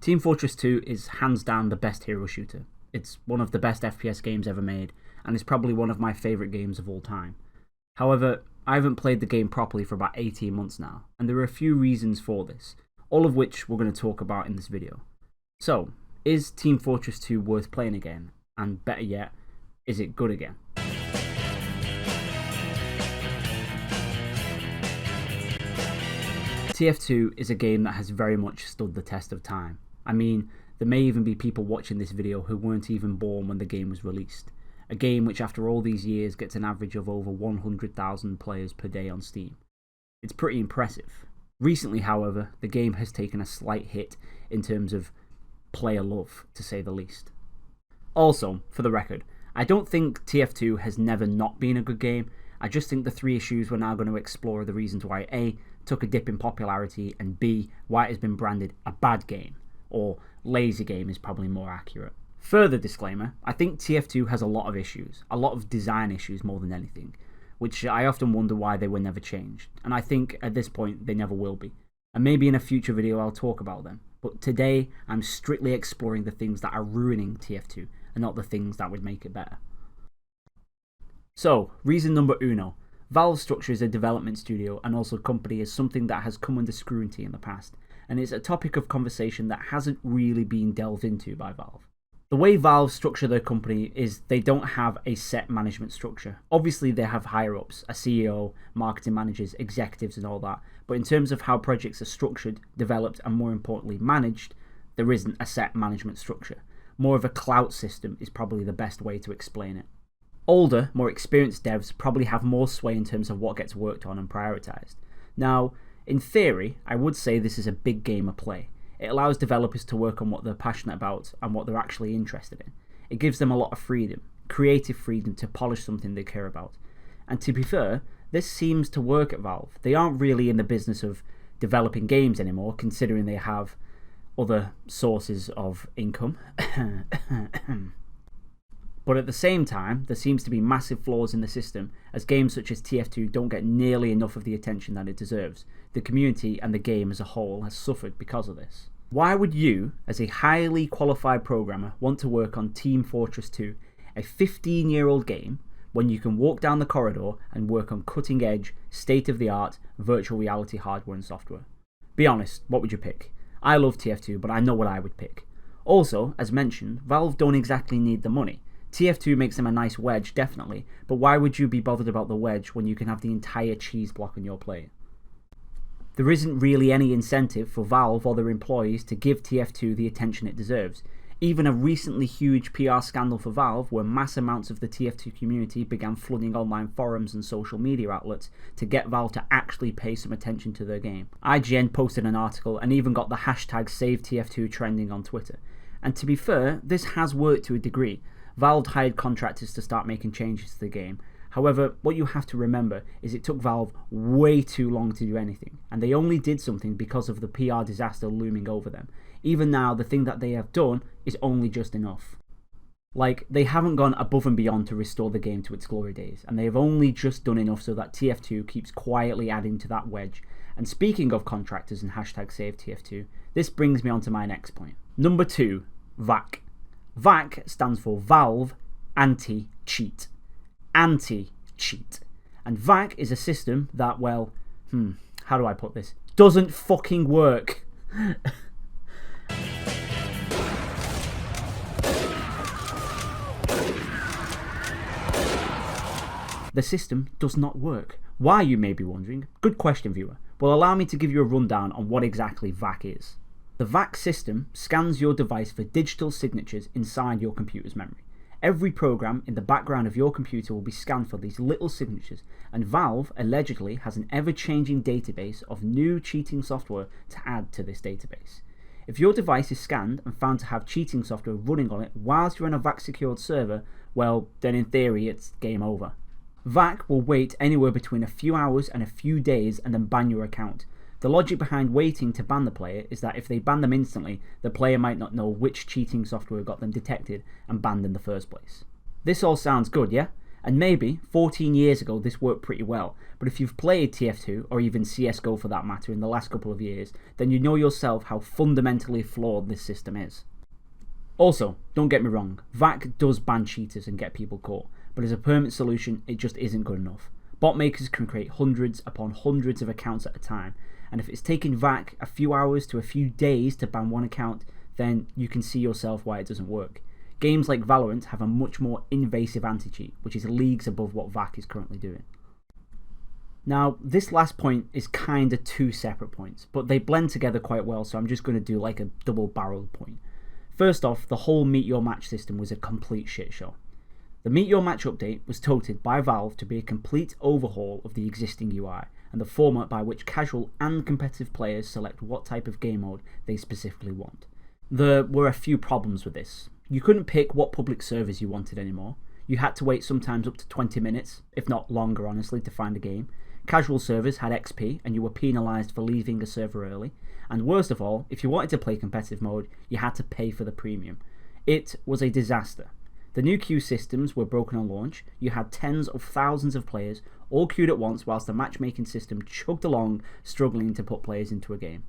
Team Fortress 2 is hands down the best hero shooter. It's one of the best FPS games ever made, and it's probably one of my favourite games of all time. However, I haven't played the game properly for about 18 months now, and there are a few reasons for this, all of which we're going to talk about in this video. So, is Team Fortress 2 worth playing again? And better yet, is it good again? TF2 is a game that has very much stood the test of time. I mean, there may even be people watching this video who weren't even born when the game was released. A game which after all these years gets an average of over 100,000 players per day on Steam. It's pretty impressive. Recently, however, the game has taken a slight hit in terms of player love, to say the least. Also, for the record, I don't think TF2 has never not been a good game. I just think the three issues we're now going to explore are the reasons why A, took a dip in popularity, and B, why it has been branded a bad game, or lazy game is probably more accurate. Further disclaimer, I think TF2 has a lot of issues, a lot of design issues more than anything, which I often wonder why they were never changed, and I think at this point they never will be. And maybe in a future video I'll talk about them, but today I'm strictly exploring the things that are ruining TF2 and not the things that would make it better. So, reason number uno. Valve's structure as a development studio and also company is something that has come under scrutiny in the past, and it's a topic of conversation that hasn't really been delved into by Valve. The way Valve structure their company is they don't have a set management structure. Obviously they have higher ups, a CEO, marketing managers, executives and all that, but in terms of how projects are structured, developed and more importantly managed, there isn't a set management structure. More of a clout system is probably the best way to explain it. Older, more experienced devs probably have more sway in terms of what gets worked on and prioritised. Now, in theory, I would say this is a big game of play. It allows developers to work on what they're passionate about and what they're actually interested in. It gives them a lot of freedom, creative freedom to polish something they care about. And to be fair, this seems to work at Valve. They aren't really in the business of developing games anymore, considering they have other sources of income. But at the same time, there seems to be massive flaws in the system, as games such as TF2 don't get nearly enough of the attention that it deserves. The community and the game as a whole has suffered because of this. Why would you, as a highly qualified programmer, want to work on Team Fortress 2, a 15-year-old game, when you can walk down the corridor and work on cutting-edge, state-of-the-art virtual reality hardware and software? Be honest, what would you pick? I love TF2, but I know what I would pick. Also, as mentioned, Valve don't exactly need the money. TF2 makes them a nice wedge, definitely, but why would you be bothered about the wedge when you can have the entire cheese block on your plate? There isn't really any incentive for Valve or their employees to give TF2 the attention it deserves. Even a recently huge PR scandal for Valve, where mass amounts of the TF2 community began flooding online forums and social media outlets to get Valve to actually pay some attention to their game. IGN posted an article and even got the hashtag SaveTF2 trending on Twitter. And to be fair, this has worked to a degree. Valve hired contractors to start making changes to the game. However, what you have to remember is it took Valve way too long to do anything, and they only did something because of the PR disaster looming over them. Even now, the thing that they have done is only just enough. Like, they haven't gone above and beyond to restore the game to its glory days, and they have only just done enough so that TF2 keeps quietly adding to that wedge. And speaking of contractors and hashtag SaveTF2, this brings me on to my next point. Number 2, VAC. VAC stands for Valve Anti-Cheat. Anti-cheat. And VAC is a system that, well, how do I put this? Doesn't fucking work. The system does not work. Why, you may be wondering? Good question, viewer. Well, allow me to give you a rundown on what exactly VAC is. The VAC system scans your device for digital signatures inside your computer's memory. Every program in the background of your computer will be scanned for these little signatures, and Valve allegedly has an ever-changing database of new cheating software to add to this database. If your device is scanned and found to have cheating software running on it whilst you're on a VAC-secured server, well, then in theory it's game over. VAC will wait anywhere between a few hours and a few days and then ban your account. The logic behind waiting to ban the player is that if they ban them instantly, the player might not know which cheating software got them detected and banned in the first place. This all sounds good, yeah? And maybe 14 years ago this worked pretty well, but if you've played TF2 or even CSGO for that matter in the last couple of years, then you know yourself how fundamentally flawed this system is. Also, don't get me wrong, VAC does ban cheaters and get people caught, but as a permanent solution it just isn't good enough. Bot makers can create hundreds upon hundreds of accounts at a time, and if it's taking VAC a few hours to a few days to ban one account, then you can see yourself why it doesn't work. Games like Valorant have a much more invasive anti-cheat, which is leagues above what VAC is currently doing. Now, this last point is kinda two separate points, but they blend together quite well, so I'm just going to do like a double-barreled point. First off, the whole Meet Your Match system was a complete shit show. The Meet Your Match update was touted by Valve to be a complete overhaul of the existing UI, and the format by which casual and competitive players select what type of game mode they specifically want. There were a few problems with this. You couldn't pick what public servers you wanted anymore. You had to wait sometimes up to 20 minutes, if not longer honestly, to find a game. Casual servers had XP and you were penalised for leaving a server early. And worst of all, if you wanted to play competitive mode, you had to pay for the premium. It was a disaster. The new queue systems were broken on launch. You had tens of thousands of players all queued at once whilst the matchmaking system chugged along, struggling to put players into a game.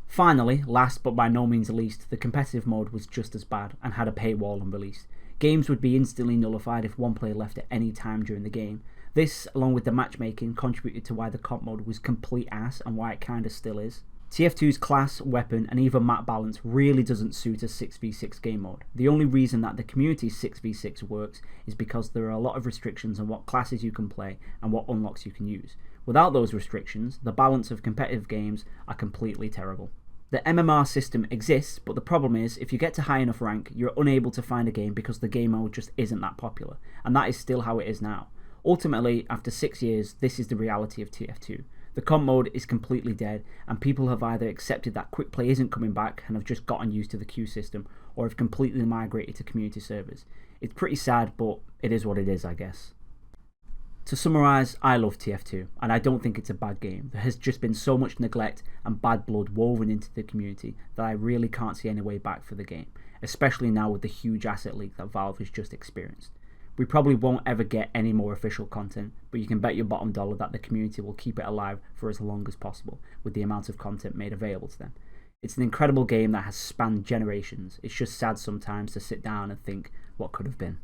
Finally, last but by no means least, the competitive mode was just as bad and had a paywall on release. Games would be instantly nullified if one player left at any time during the game. This, along with the matchmaking, contributed to why the comp mode was complete ass and why it kinda still is. TF2's class, weapon and even map balance really doesn't suit a 6v6 game mode. The only reason that the community's 6v6 works is because there are a lot of restrictions on what classes you can play and what unlocks you can use. Without those restrictions, the balance of competitive games are completely terrible. The MMR system exists, but the problem is, if you get to high enough rank, you're unable to find a game because the game mode just isn't that popular, and that is still how it is now. Ultimately, after 6 years, this is the reality of TF2. The comp mode is completely dead, and people have either accepted that quick play isn't coming back and have just gotten used to the queue system, or have completely migrated to community servers. It's pretty sad, but it is what it is, I guess. To summarise, I love TF2, and I don't think it's a bad game. There has just been so much neglect and bad blood woven into the community that I really can't see any way back for the game, especially now with the huge asset leak that Valve has just experienced. We probably won't ever get any more official content, but you can bet your bottom dollar that the community will keep it alive for as long as possible with the amount of content made available to them. It's an incredible game that has spanned generations. It's just sad sometimes to sit down and think what could have been.